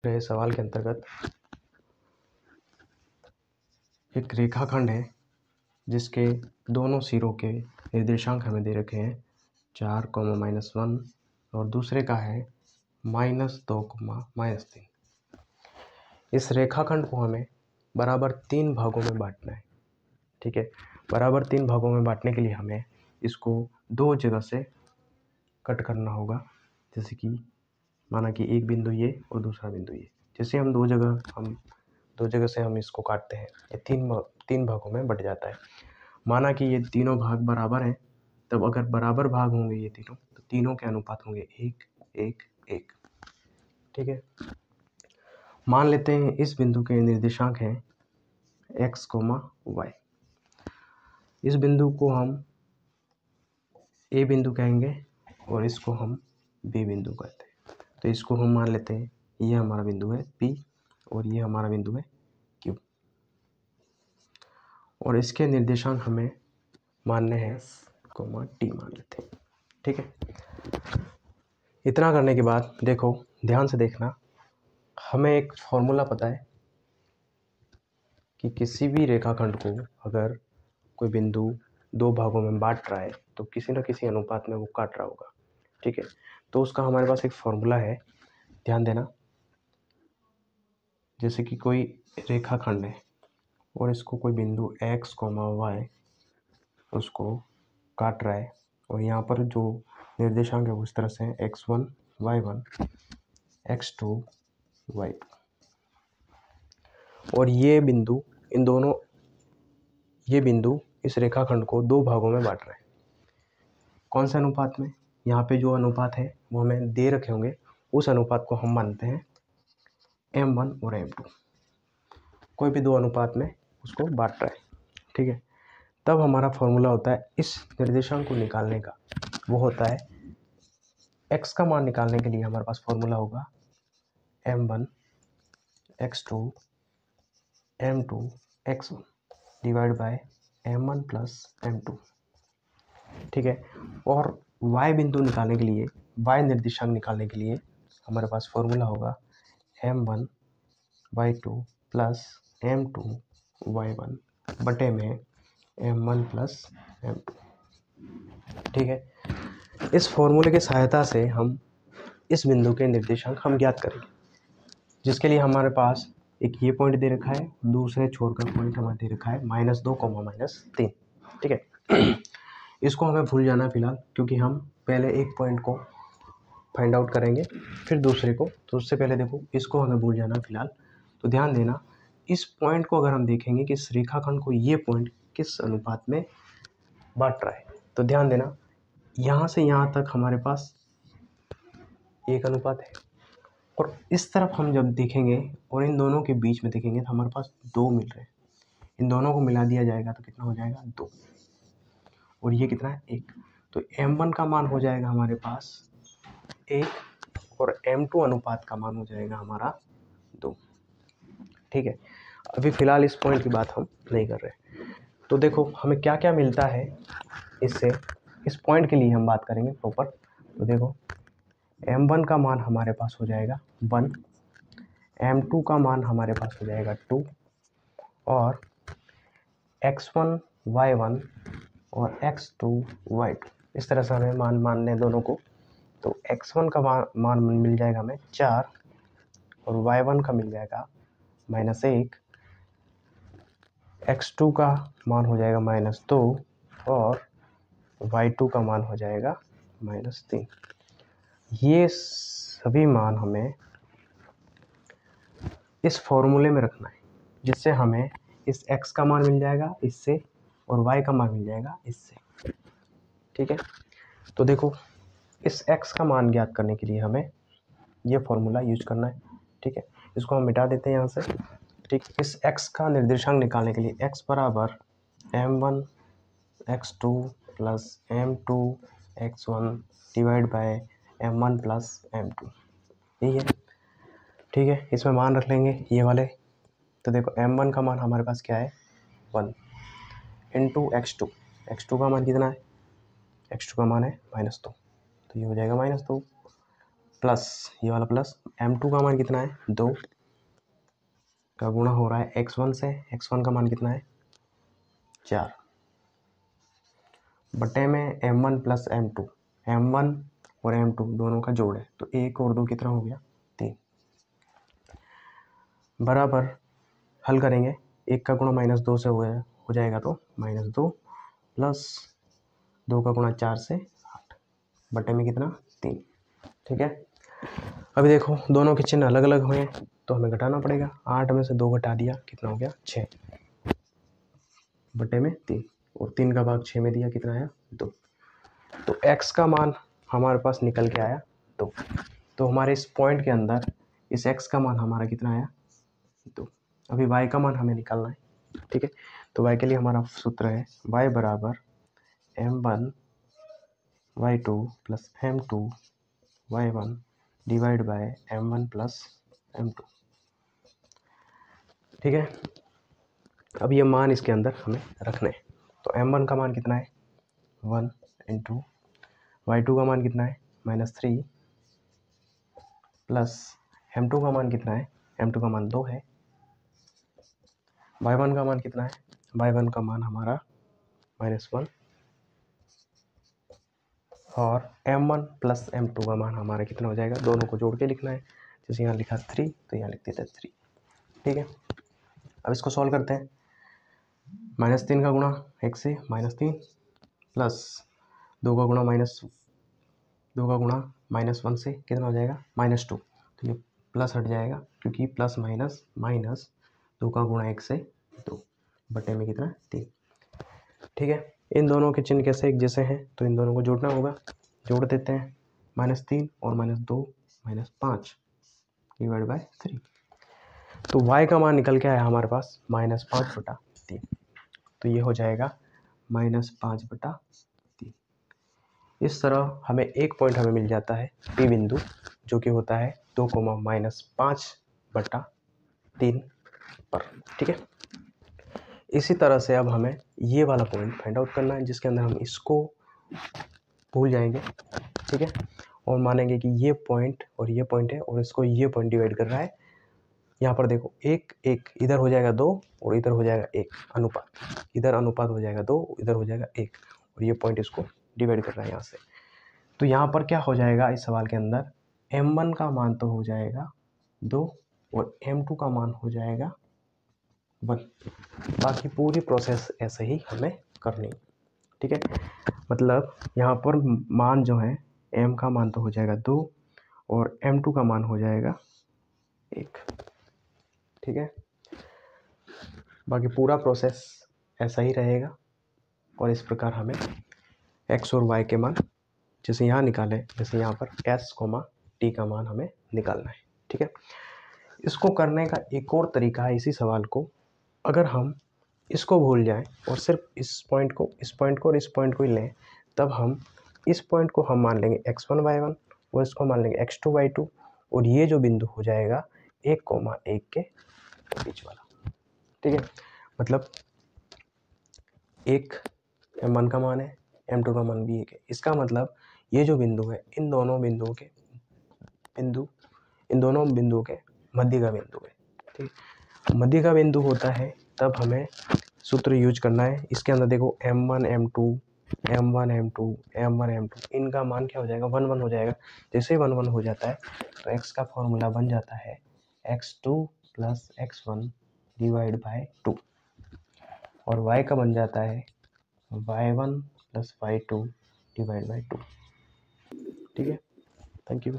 रहे सवाल के अंतर्गत एक रेखाखंड है जिसके दोनों सिरों के निर्देशांक हमें दे रखे हैं 4, -1 और दूसरे का है -2, -3। इस रेखाखंड को हमें बराबर 3 भागों में बांटना है। ठीक है, बराबर 3 भागों में बांटने के लिए हमें इसको 2 जगह से कट करना होगा। जैसे कि माना कि एक बिंदु ये और दूसरा बिंदु ये, जैसे हम दो जगह से हम इसको काटते हैं, ये तीन भागों में बट जाता है। माना कि ये तीनों भाग बराबर हैं, तब अगर बराबर भाग होंगे ये तीनों, तो तीनों के अनुपात होंगे 1, 1, 1। ठीक है, मान लेते हैं इस बिंदु के निर्देशांक हैं x, y। इस बिंदु को हम a बिंदु कहेंगे और इसको हम b बिंदु कहते हैं। तो इसको हम मान लेते हैं ये हमारा बिंदु है P और ये हमारा बिंदु है Q, और इसके निर्देशांक हमें मानने हैं t मान लेते हैं। ठीक है, इतना करने के बाद देखो, ध्यान से देखना, हमें एक फॉर्मूला पता है कि किसी भी रेखाखंड को अगर कोई बिंदु 2 भागों में बांट रहा है तो किसी न किसी अनुपात में वो काट रहा होगा। ठीक है, तो उसका हमारे पास एक फॉर्मूला है, ध्यान देना। जैसे कि कोई रेखाखंड है और इसको कोई बिंदु x, y उसको काट रहा है, और यहाँ पर जो निर्देशांक है उस तरह से है x1, y1, x2, y2, और ये बिंदु इस रेखाखंड को 2 भागों में बांट रहे हैं। कौन से अनुपात में? यहाँ पे जो अनुपात है वो हमें दे रखे होंगे, उस अनुपात को हम मानते हैं m1 और m2। कोई भी 2 अनुपात में उसको बांट रहा है। ठीक है, तब हमारा फॉर्मूला होता है इस निर्देशांक को निकालने का, वो होता है x का मान निकालने के लिए हमारे पास फॉर्मूला होगा m1 x2 m2 x1 divide by m1 plus m2। ठीक है, और y बिंदु निकालने के लिए, y निर्देशांक निकालने के लिए हमारे पास फॉर्मूला होगा m1 y2 plus m2 y1 बटे में m1 प्लस m2। ठीक है, इस फॉर्मूले की सहायता से हम इस बिंदु के निर्देशांक हम ज्ञात करेंगे, जिसके लिए हमारे पास एक ये पॉइंट दे रखा है, दूसरे छोर का पॉइंट हमें दे रखा है -2, -3। ठीक है, इसको हमें भूल जाना है फिलहाल, क्योंकि हम पहले एक पॉइंट को फाइंड आउट करेंगे फिर दूसरे को, तो उससे पहले देखो इसको हमें भूल जाना फिलहाल। तो ध्यान देना, इस पॉइंट को अगर हम देखेंगे कि इस रेखाखंड को ये पॉइंट किस अनुपात में बांट रहा है, तो ध्यान देना यहाँ से यहाँ तक हमारे पास 1 अनुपात है, और इस तरफ हम जब देखेंगे और इन दोनों के बीच में देखेंगे तो हमारे पास 2 मिल रहे हैं। इन दोनों को मिला दिया जाएगा तो कितना हो जाएगा 2, और ये कितना है 1। तो m1 का मान हो जाएगा हमारे पास 1 और m2 अनुपात का मान हो जाएगा हमारा 2। ठीक है, अभी फिलहाल इस पॉइंट की बात हम नहीं कर रहे। तो देखो हमें क्या क्या मिलता है इससे, इस पॉइंट के लिए हम बात करेंगे प्रॉपर। तो देखो m1 का मान हमारे पास हो जाएगा 1, m2 का मान हमारे पास हो जाएगा 2, और x1 y1 और x2 y2 इस तरह से हमें मानने दोनों को। तो x1 का मान मिल जाएगा हमें 4, और y1 का मिल जाएगा -1, x2 का मान हो जाएगा -2, और y2 का मान हो जाएगा -3। ये सभी मान हमें इस फॉर्मूले में रखना है, जिससे हमें इस x का मान मिल जाएगा इससे, और y का मान मिल जाएगा इससे। ठीक है, तो देखो इस x का मान ज्ञात करने के लिए हमें ये फॉर्मूला यूज करना है। ठीक है, इसको हम मिटा देते हैं यहाँ से। ठीक, इस x का निर्देशांक निकालने के लिए x बराबर m1 x2 plus m2 x1 divide by m1 plus m2, यही है। ठीक है, इसमें मान रख लेंगे ये वाले। तो देखो m1 का मान हमारे पास क्या है 1 इंटू x2 का मान कितना है, x2 का मान है -2, तो ये हो जाएगा -2 प्लस ये वाला प्लस m2 का मान कितना है 2 का गुणा हो रहा है x1 से, x1 का मान कितना है 4 बटे में m1 प्लस m2, m1 और m2 दोनों का जोड़ है तो 1 और 2 कितना हो गया 3 बराबर हल करेंगे 1 का गुणा -2 से हो जाएगा तो -2 प्लस 2 का गुणा 4 से 8 बटे में कितना 3। ठीक है, अभी देखो दोनों के चिन्ह अलग अलग हुए तो हमें घटाना पड़ेगा। 8 में से 2 घटा दिया कितना हो गया 6 बटे में 3 और 3 का भाग 6 में दिया कितना आया 2। तो x का मान हमारे पास निकल के आया 2। तो हमारे इस पॉइंट के अंदर इस x का मान हमारा कितना आया 2। अभी y का मान हमें निकालना है। ठीक है, तो y के लिए हमारा सूत्र है y बराबर m1 y2 plus m2 y1 divide by m1 plus m2। ठीक है, अब ये मान इसके अंदर हमें रखने हैं। तो m1 का मान कितना है 1 इंटू y2 का मान कितना है -3 प्लस m2 का मान कितना है, m2 का मान 2 है, y1 का मान कितना है, y1 का मान हमारा -1 और m1 प्लस m2 का मान हमारा कितना हो जाएगा, दोनों को जोड़ के लिखना है। जैसे यहाँ लिखा 3 तो यहाँ लिख देते 3। ठीक है, अब इसको सॉल्व करते हैं। -3 का गुणा 1 से -3 प्लस 2 का गुणा -1 से कितना हो जाएगा -2। तो ये प्लस हट जाएगा क्योंकि प्लस माइनस माइनस 2 का गुणा 1 से 2 बटे में कितना 3। ठीक है, इन दोनों के चिन्ह कैसे एक जैसे हैं तो इन दोनों को जोड़ना होगा। जोड़ देते हैं -3 और -2 -5 डिवाइड बाय 3। तो y का मान निकल के आया हमारे पास -5/3। तो ये हो जाएगा -5/3। इस तरह हमें एक पॉइंट हमें मिल जाता है P बिंदु जो कि होता है 2, -5/3 पर। ठीक है, इसी तरह से अब हमें ये वाला पॉइंट फाइंड आउट करना है जिसके अंदर हम इसको भूल जाएंगे। ठीक है, और मानेंगे कि ये पॉइंट और ये पॉइंट है और इसको ये पॉइंट डिवाइड कर रहा है। यहाँ पर देखो 1 1 इधर हो जाएगा 2 और इधर हो जाएगा 1 अनुपात, इधर अनुपात हो जाएगा 2 इधर हो जाएगा 1 और ये पॉइंट इसको डिवाइड कर रहा है यहाँ से। तो यहाँ पर क्या हो जाएगा इस सवाल के अंदर m1 का मान तो हो जाएगा 2 और m2 का मान हो जाएगा 1। बाकी पूरी प्रोसेस ऐसे ही हमें करनी। ठीक है, मतलब यहाँ पर मान जो है m का मान तो हो जाएगा 2 और m2 का मान हो जाएगा 1। ठीक है, बाकी पूरा प्रोसेस ऐसा ही रहेगा और इस प्रकार हमें x और y के मान जैसे यहाँ निकाले, जैसे यहाँ पर s, t का मान हमें निकालना है। ठीक है, इसको करने का एक और तरीका है इसी सवाल को, अगर हम इसको भूल जाएं और सिर्फ इस पॉइंट को और इस पॉइंट को ही लें तब हम इस पॉइंट को हम मान लेंगे x1 y1 और इसको मान लेंगे x2 y2 और ये जो बिंदु हो जाएगा 1,1 के बीच वाला। ठीक है, मतलब 1 m1 का मान है, m2 का मान भी 1 है। इसका मतलब ये जो बिंदु है इन दोनों बिंदुओं के मध्य का बिंदु है। ठीक है, मध्य का बिंदु होता है तब हमें सूत्र यूज करना है। इसके अंदर देखो m1 m2 इनका मान क्या हो जाएगा 1 1 हो जाएगा। जैसे 1 1 हो जाता है तो x का फॉर्मूला बन जाता है x2 plus x1 divide by 2 और y का बन जाता है y1 plus y2 divide by 2। ठीक है, थैंक यू।